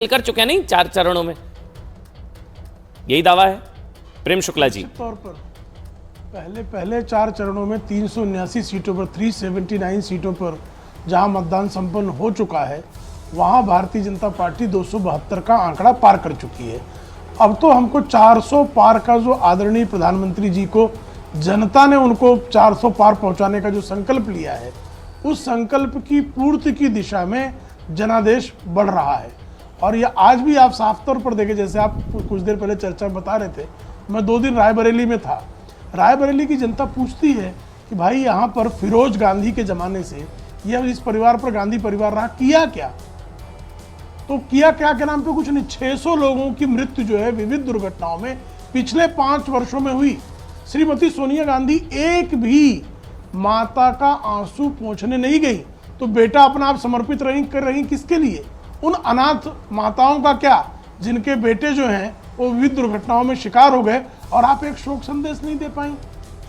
कर चुके हैं नहीं 4 चरणों में, यही दावा है प्रेम शुक्ला जी। तौर पर पहले 4 चरणों में 379 सीटों पर 379 सीटों पर जहां मतदान संपन्न हो चुका है, वहां भारतीय जनता पार्टी 272 का आंकड़ा पार कर चुकी है। अब तो हमको 400 पार का जो आदरणीय प्रधानमंत्री जी को जनता ने उनको 400 पार पहुंचाने का जो संकल्प लिया है, उस संकल्प की पूर्ति की दिशा में जनादेश बढ़ रहा है। और ये आज भी आप साफ तौर पर देखें, जैसे आप कुछ देर पहले चर्चा में बता रहे थे, मैं 2 दिन रायबरेली में था। रायबरेली की जनता पूछती है कि भाई यहाँ पर फिरोज गांधी के ज़माने से यह इस परिवार पर गांधी परिवार रहा, किया क्या? तो किया क्या के नाम पे कुछ नहीं। 600 लोगों की मृत्यु जो है विविध दुर्घटनाओं में पिछले 5 वर्षों में हुई। श्रीमती सोनिया गांधी एक भी माता का आंसू पोंछने नहीं गई, तो बेटा अपना आप समर्पित कर रही किसके लिए? उन अनाथ माताओं का क्या, जिनके बेटे जो हैं वो विविध दुर्घटनाओं में शिकार हो गए, और आप एक शोक संदेश नहीं दे पाई,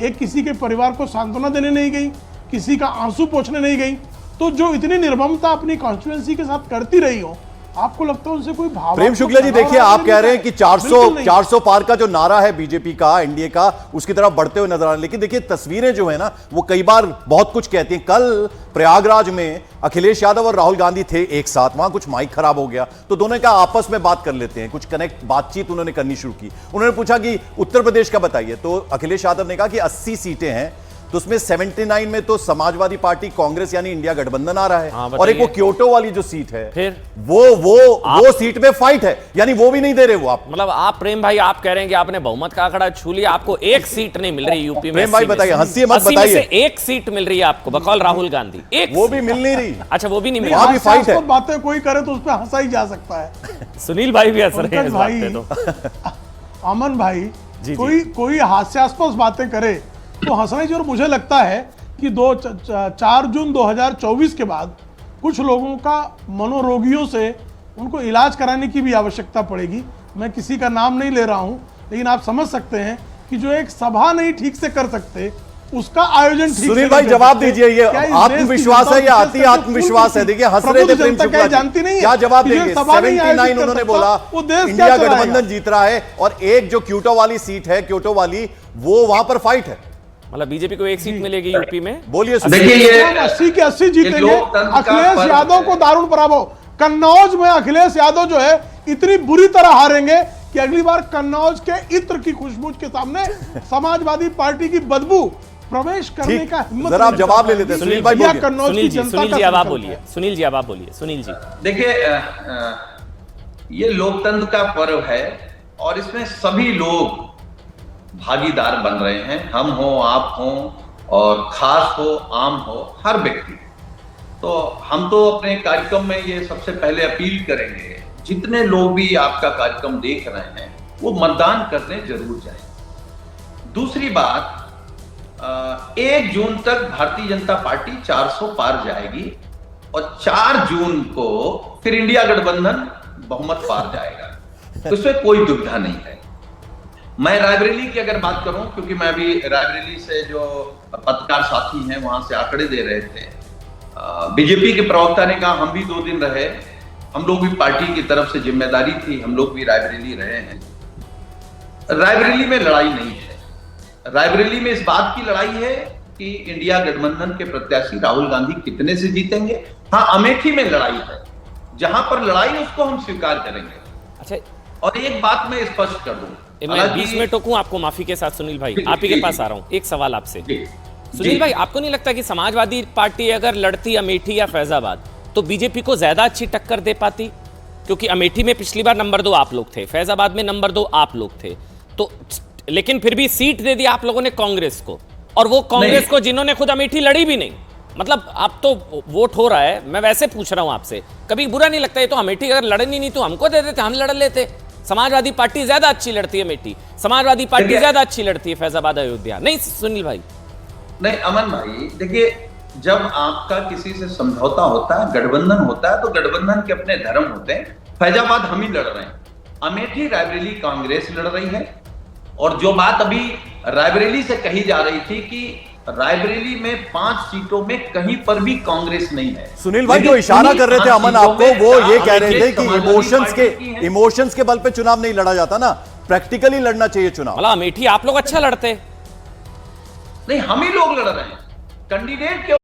एक किसी के परिवार को सांत्वना देने नहीं गई, किसी का आंसू पोंछने नहीं गई। तो जो इतनी निर्ममता अपनी कॉन्स्टिट्यूएंसी के साथ करती रही हो, आपको लगता है उनसे कोई भाव? प्रेम शुक्ला जी, देखिए, आप कह रहे हैं कि 400 पार का जो नारा है बीजेपी का, एनडीए का, उसकी तरफ बढ़ते हुए नजर आ रहे हैं। लेकिन देखिए, तस्वीरें जो है ना, वो कई बार बहुत कुछ कहती हैं। कल प्रयागराज में अखिलेश यादव और राहुल गांधी थे एक साथ, वहां कुछ माइक खराब हो गया, तो दोनों का आपस में बात कर लेते हैं, कुछ बातचीत उन्होंने करनी शुरू की। उन्होंने पूछा कि उत्तर प्रदेश का बताइए, तो अखिलेश यादव ने कहा कि 80 सीटें हैं, तो उसमें 79 में तो समाजवादी पार्टी, कांग्रेस यानी इंडिया गठबंधन आ रहा है। और एक वो क्योटो वाली जो सीट है, फिर वो सीट में फाइट है, यानी वो भी नहीं दे रहे वो आप। मतलब आप प्रेम भाई, आप कह रहे हैं कि आपने बहुमत का आंकड़ा छू लिया, आपको एक सीट नहीं मिल रही यूपी में। प्रेम भाई बताइए, हंसी मत बताइए। एक सीट मिल रही है आपको बकौल राहुल गांधी, एक वो भी मिल नहीं रही। अच्छा, वो भी नहीं मिल रही, फाइट है। बातें कोई करे तो उस पर हंसा ही जा सकता है। सुनील भाई भी हंस रहे हैं इस बात पे तो। अमन भाई, जी, कोई हास्यास्पद बातें करे तो हंसना ही। और मुझे लगता है कि 4 जून 2024 के बाद कुछ लोगों का मनोरोगियों से उनको इलाज कराने की भी आवश्यकता पड़ेगी। मैं किसी का नाम नहीं ले रहा हूं, लेकिन आप समझ सकते हैं कि जो एक सभा नहीं ठीक से कर सकते, उसका आयोजन ठीक से। सुनील भाई जवाब दीजिए, ये आत्मविश्वास है या अति आत्मविश्वास है? देखिए, हंस रहे थे प्रेम शुक्ला जानती नहीं है, क्या जवाब देंगे? 79 उन्होंने बोला, इंडिया गठबंधन जीत रहा है, और एक जो क्योटो वाली सीट है, क्योटो वाली, वो वहां पर फाइट है। मतलब बीजेपी को एक सीट मिलेगी यूपी में। बोलिए। देखिए, ये 80 के 80 जीतेंगे। अखिलेश यादव को दारुण पराभव। कन्नौज में अखिलेश यादव जो है इतनी बुरी तरह हारेंगे कि अगली बार कन्नौज के इत्र की खुशबू के सामने समाजवादी पार्टी की बदबू प्रवेश करने का हिम्मत। जरा आप जवाब ले लेते हैं सुनील भाई। सुनील जी अब आप बोलिए। सुनील जी अब आप बोलिए। सुनील जी, देखिए, ये लोकतंत्र का पर्व है और इसमें सभी लोग भागीदार बन रहे हैं। हम हो, आप हो, और खास हो, आम हो, हर व्यक्ति। तो हम तो अपने कार्यक्रम में ये सबसे पहले अपील करेंगे, जितने लोग भी आपका कार्यक्रम देख रहे हैं वो मतदान करने जरूर जाएं। दूसरी बात, 1 जून तक भारतीय जनता पार्टी 400 पार जाएगी, और 4 जून को फिर इंडिया गठबंधन बहुमत पार जाएगा, उसमें कोई दुविधा नहीं है। मैं रायबरेली की अगर बात करूं, क्योंकि मैं अभी रायबरेली से जो पत्रकार साथी हैं वहां से आंकड़े दे रहे थे, बीजेपी के प्रवक्ता ने कहा हम भी 2 दिन रहे, हम लोग भी पार्टी की तरफ से जिम्मेदारी थी, हम लोग भी रायबरेली रहे हैं। रायबरेली में लड़ाई नहीं है, रायबरेली में इस बात की लड़ाई है कि इंडिया गठबंधन के प्रत्याशी राहुल गांधी कितने से जीतेंगे। हाँ, अमेठी में लड़ाई है, जहां पर लड़ाई उसको हम स्वीकार करेंगे। अच्छा, और एक बात मैं स्पष्ट कर दूं, मैं बीच में टोकूं आपको, माफी के साथ सुनील भाई, आप ही के पास आ रहा हूं। एक सवाल आपसे सुनील भाई, आपको नहीं लगता कि समाजवादी पार्टी अगर लड़ती अमेठी या फैजाबाद तो बीजेपी को ज्यादा अच्छी टक्कर दे पाती? क्योंकि अमेठी में पिछली बार नंबर 2 आप लोग थे, फैजाबाद में नंबर 2 आप लोग थे, तो लेकिन फिर भी सीट दे दी आप लोगों ने कांग्रेस को, और वो कांग्रेस को जिन्होंने खुद अमेठी लड़ी भी नहीं। मतलब अब तो वोट हो रहा है, मैं वैसे पूछ रहा हूं आपसे, कभी बुरा नहीं लगता? ये तो अमेठी अगर लड़नी नहीं तो हमको दे देते, हम लड़ लेते। समाजवादी पार्टी ज्यादा अच्छी लड़ती है अमेठी, समाजवादी पार्टी ज्यादा अच्छी लड़ती है फैजाबाद अयोध्या। नहीं सुनील भाई? नहीं अमन भाई, देखिए, जब आपका किसी से समझौता होता है, गठबंधन होता है, तो गठबंधन के अपने धर्म होते हैं। फैजाबाद हम ही लड़ रहे हैं, अमेठी रायबरेली कांग्रेस लड़ रही है। और जो बात अभी रायबरेली से कही जा रही थी कि रायबरेली में 5 सीटों में कहीं पर भी कांग्रेस नहीं है। सुनील भाई लेकिन जो इशारा उन्हीं कर रहे थे 5 अमन सीटों आपको, में वो ये चार कह रहे थे कि समाजवादी पार्टी की हैं। इमोशंस के बल पे चुनाव नहीं लड़ा जाता ना, प्रैक्टिकली लड़ना चाहिए चुनाव। मतलब अमेठी आप लोग अच्छा लड़ते। नहीं, हम ही लोग लड़ रहे हैं कैंडिडेट के